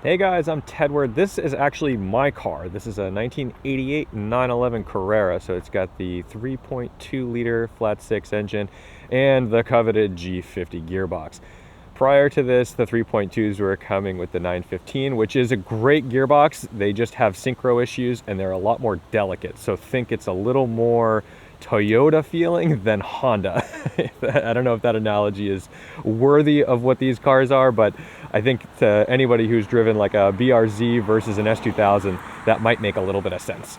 Hey guys, I'm Tedward. This is actually my car. This is a 1988 911 Carrera, so it's got the 3.2 liter flat six engine and the coveted G50 gearbox. Prior to this, the 3.2s were coming with the 915, which is a great gearbox. They just have synchro issues and they're a lot more delicate. So think it's a little more Toyota feeling than Honda. I don't know if that analogy is worthy of what these cars are, but I think to anybody who's driven like a BRZ versus an S2000, that might make a little bit of sense.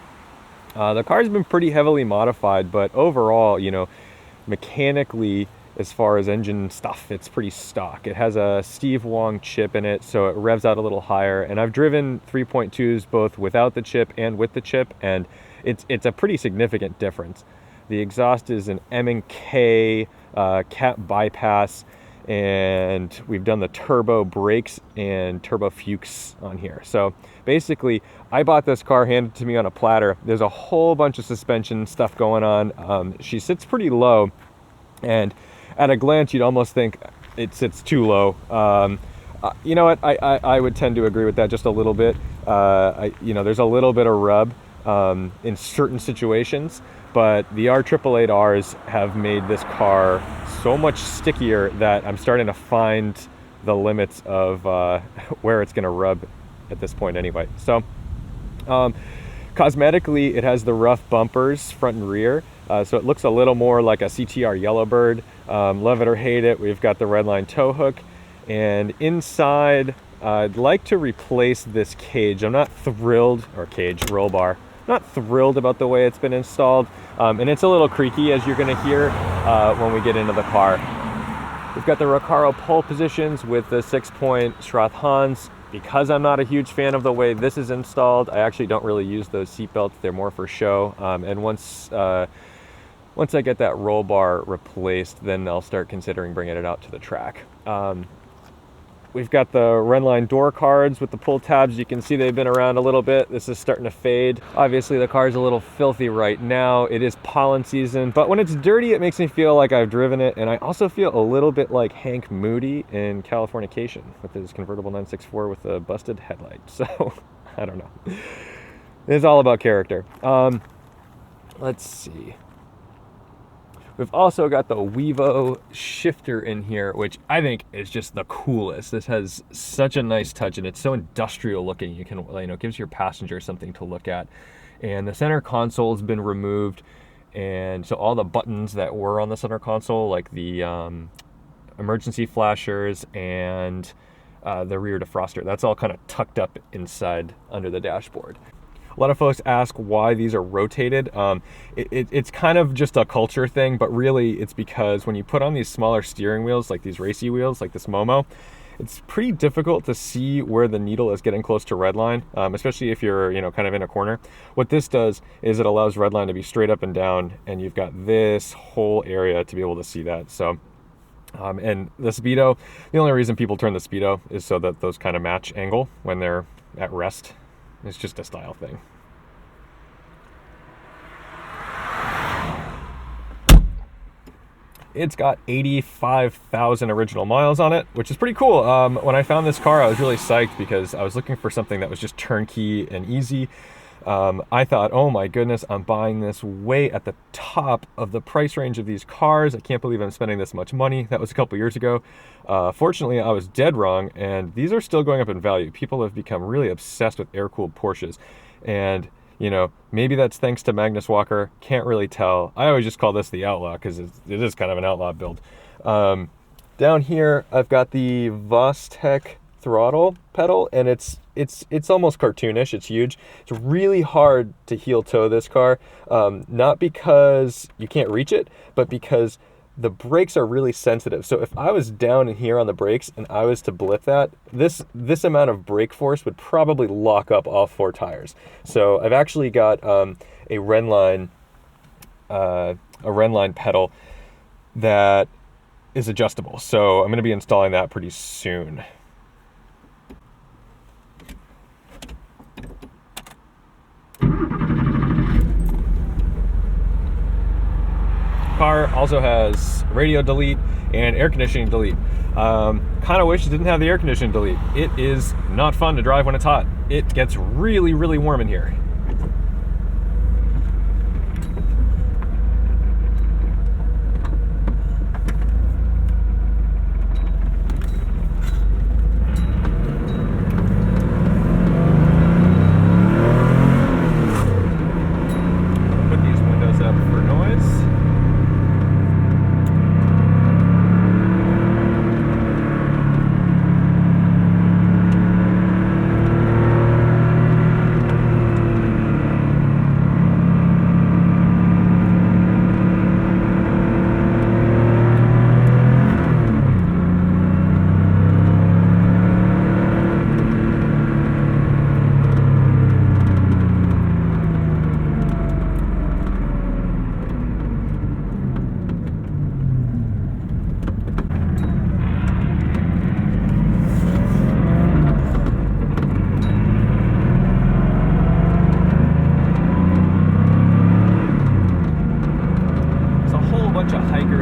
The car's been pretty heavily modified, but overall, mechanically, as far as engine stuff, it's pretty stock. It has a Steve Wong chip in it, so it revs out a little higher. And I've driven 3.2s both without the chip and with the chip, and it's a pretty significant difference. The exhaust is an M&K cap bypass, and we've done the turbo brakes and turbo fuchs on here. So basically, I bought this car handed to me on a platter. There's a whole bunch of suspension stuff going on. She sits pretty low, and at a glance, you'd almost think it sits too low. You know what? I would tend to agree with that just a little bit. There's a little bit of rub in certain situations, but the R888Rs have made this car so much stickier that I'm starting to find the limits of where it's going to rub at this point anyway. So cosmetically, it has the rough bumpers front and rear, so it looks a little more like a CTR Yellowbird. Love it or hate it, we've got the Redline tow hook, and inside I'd like to replace this cage. I'm not thrilled, or cage, roll bar, not thrilled about the way it's been installed, and it's a little creaky, as you're going to hear when we get into the car. We've got the Recaro pole positions with the 6-point Schroth-Hans. Because I'm not a huge fan of the way this is installed, I actually don't really use those seat belts. They're more for show. And once I get that roll bar replaced, then I'll start considering bringing it out to the track. We've got the Redline door cards with the pull tabs. You can see they've been around a little bit. This is starting to fade. Obviously, the car's a little filthy right now. It is pollen season, but when it's dirty, it makes me feel like I've driven it. And I also feel a little bit like Hank Moody in Californication with his convertible 964 with a busted headlight. So, I don't know. It's all about character. Let's see. We've also got the Wevo shifter in here, which I think is just the coolest. This has such a nice touch, and it's so industrial looking. You can, it gives your passenger something to look at. And the center console has been removed, and so all the buttons that were on the center console, like the emergency flashers and the rear defroster, that's all kind of tucked up inside under the dashboard. A lot of folks ask why these are rotated. It's kind of just a culture thing, but really it's because when you put on these smaller steering wheels, like these racy wheels, like this Momo, it's pretty difficult to see where the needle is getting close to redline, especially if you're, kind of in a corner. What this does is it allows redline to be straight up and down, and you've got this whole area to be able to see that. So, and the speedo, the only reason people turn the speedo is so that those kind of match angle when they're at rest. It's just a style thing. It's got 85,000 original miles on it, which is pretty cool. When I found this car, I was really psyched because I was looking for something that was just turnkey and easy. I thought, oh my goodness, I'm buying this way at the top of the price range of these cars. I can't believe I'm spending this much money. That was a couple years ago. Fortunately, I was dead wrong, and these are still going up in value. People have become really obsessed with air-cooled Porsches, and maybe that's thanks to Magnus Walker. Can't really tell. I always just call this the Outlaw because it is kind of an outlaw build. Down here, I've got the Vostek throttle pedal, and it's almost cartoonish. It's huge. It's really hard to heel toe this car, not because you can't reach it, but because the brakes are really sensitive. So if I was down in here on the brakes and I was to blip that, this amount of brake force would probably lock up all four tires. So I've actually got a Redline pedal that is adjustable. So I'm going to be installing that pretty soon. Car also has radio delete and air conditioning delete. Kind of wish it didn't have the air conditioning delete. It is not fun to drive when it's hot. It gets really, really warm in here.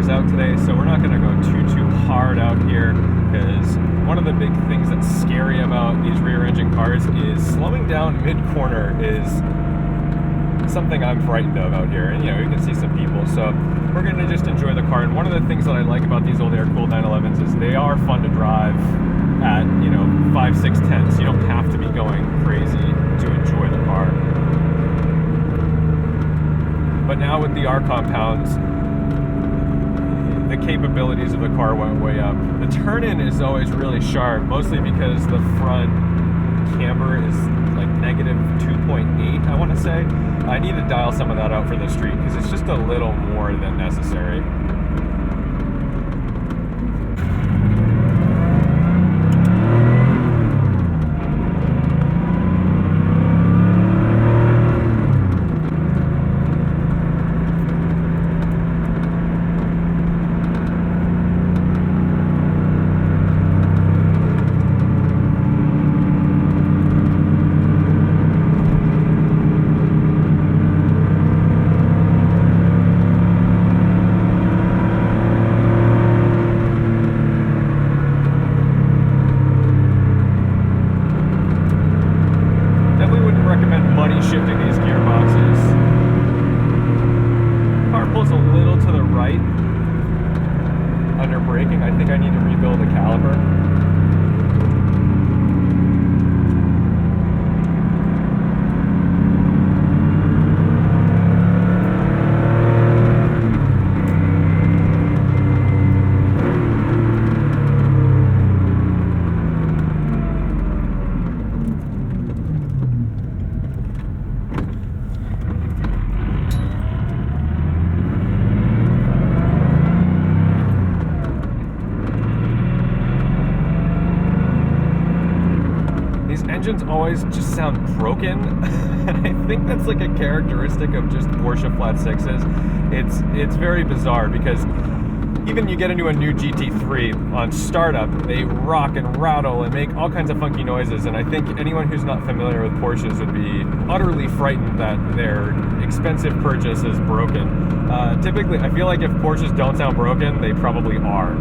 Out today, so we're not going to go too hard out here, because one of the big things that's scary about these rear engine cars is slowing down mid-corner is something I'm frightened of out here. And you know, you can see some people, so we're going to just enjoy the car. And one of the things that I like about these old air-cooled 911s is they are fun to drive at, you know, 5, 6, 10, so you don't have to be going crazy to enjoy the car. But now with the R compounds, the capabilities of the car went way up. The turn-in is always really sharp, mostly because the front camber is like negative 2.8, I want to say. I need to dial some of that out for the street, because it's just a little more than necessary. Shifting these gearboxes. Car pulls a little to the right under braking. I think I need to rebuild the caliper. Engines always just sound broken, and I think that's like a characteristic of just Porsche flat sixes. It's very bizarre, because even you get into a new GT3 on startup, they rock and rattle and make all kinds of funky noises, and I think anyone who's not familiar with Porsches would be utterly frightened that their expensive purchase is broken. Typically, I feel like if Porsches don't sound broken, they probably are.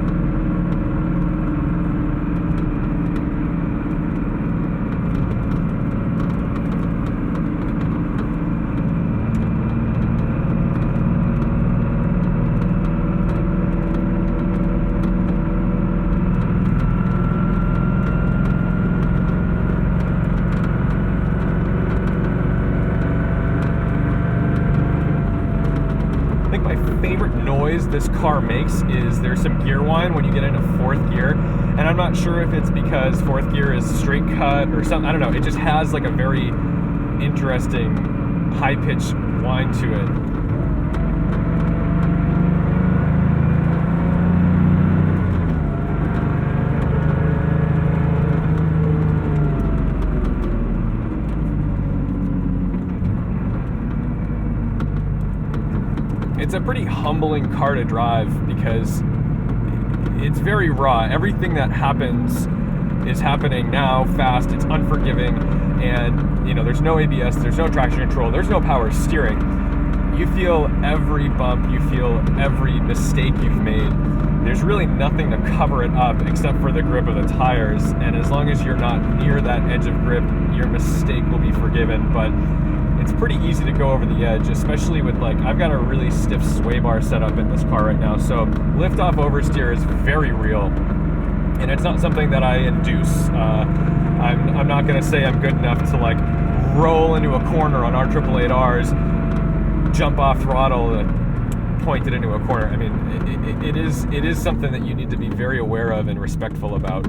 This car makes is there's some gear whine when you get into fourth gear, and I'm not sure if it's because fourth gear is straight cut or something. I don't know, it just has like a very interesting high-pitched whine to it. It's a pretty humbling car to drive, because it's very raw. Everything that happens is happening now, fast, it's unforgiving, and you know, there's no ABS, there's no traction control, there's no power steering. You feel every bump, you feel every mistake you've made. there's really nothing to cover it up except for the grip of the tires, and as long as you're not near that edge of grip, your mistake will be forgiven. But it's pretty easy to go over the edge, especially with, like, I've got a really stiff sway bar set up in this car right now, so lift-off oversteer is very real, and it's not something that I induce. I'm not going to say I'm good enough to, like, roll into a corner on our 888Rs, jump off throttle, and point it into a corner. I mean, it is something that you need to be very aware of and respectful about.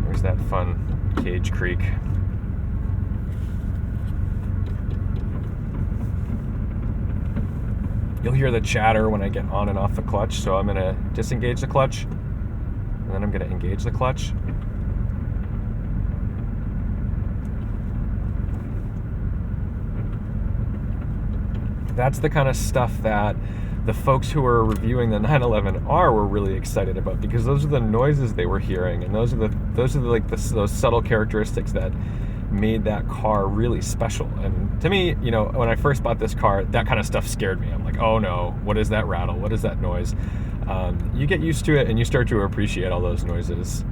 There's that fun Cage Creek. You'll hear the chatter when I get on and off the clutch, so I'm going to disengage the clutch, and then I'm going to engage the clutch. That's the kind of stuff that the folks who were reviewing the 911R were really excited about, because those are the noises they were hearing, and those are those subtle characteristics that made that car really special. And to me, you know, when I first bought this car, that kind of stuff scared me. I'm like, oh no, what is that rattle? What is that noise? You get used to it and you start to appreciate all those noises.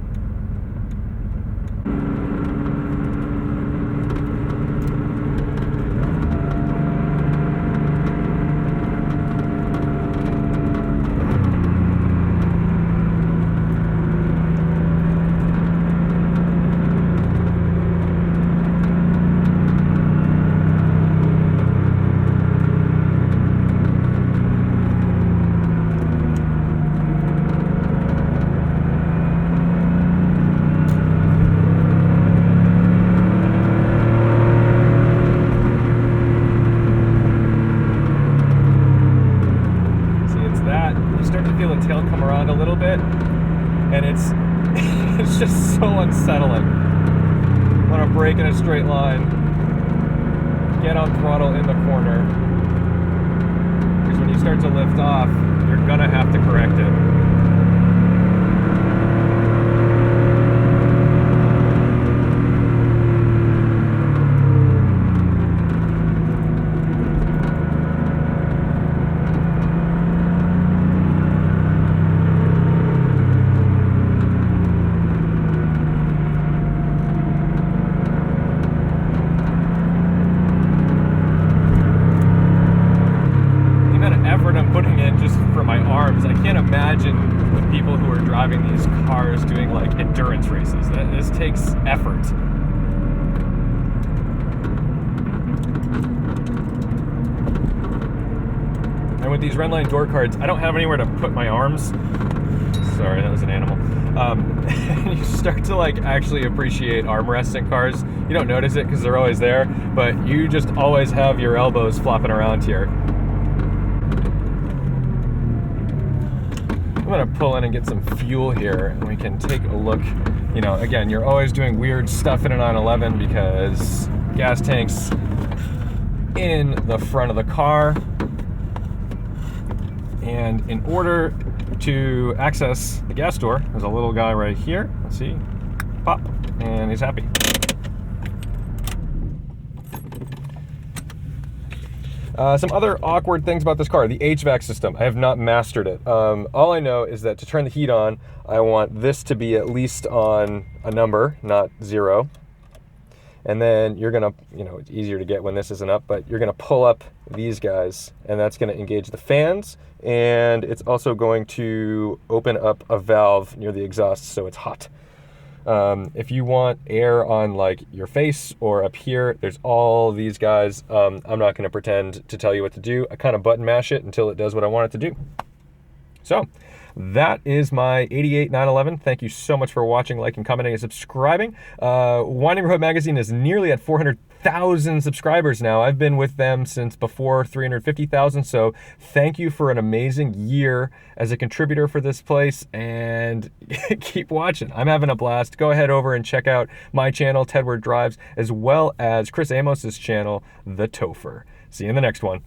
Tail come around a little bit, and it's just so unsettling. Want to brake in a straight line, get on throttle in the corner, because when you start to lift off, you're gonna have to correct it. I can't imagine the people who are driving these cars doing like endurance races. This takes effort. And with these Redline door cards, I don't have anywhere to put my arms. Sorry, that was an animal. You start to like actually appreciate armrests in cars. You don't notice it because they're always there, but you just always have your elbows flopping around here. I'm gonna pull in and get some fuel here, and we can take a look. You know, again, you're always doing weird stuff in a 911 because gas tank's in the front of the car. And in order to access the gas door, there's a little guy right here. Let's see, pop, and he's happy. Some other awkward things about this car, the HVAC system. I have not mastered it. All I know is that to turn the heat on, I want this to be at least on a number, not 0. And then you're gonna, you know, it's easier to get when this isn't up, but you're gonna pull up these guys, and that's gonna engage the fans, and it's also going to open up a valve near the exhaust so it's hot. If you want air on like your face or up here, there's all these guys. I'm not going to pretend to tell you what to do. I kind of button mash it until it does what I want it to do. So that is my 88 911. Thank you so much for watching, liking, commenting, and subscribing. Wine Neighborhood Magazine is nearly at 400,000 subscribers now. I've been with them since before 350,000, so thank you for an amazing year as a contributor for this place, and keep watching. I'm having a blast. Go ahead over and check out my channel, Tedward Drives, as well as Chris Amos's channel, The Topher. See you in the next one.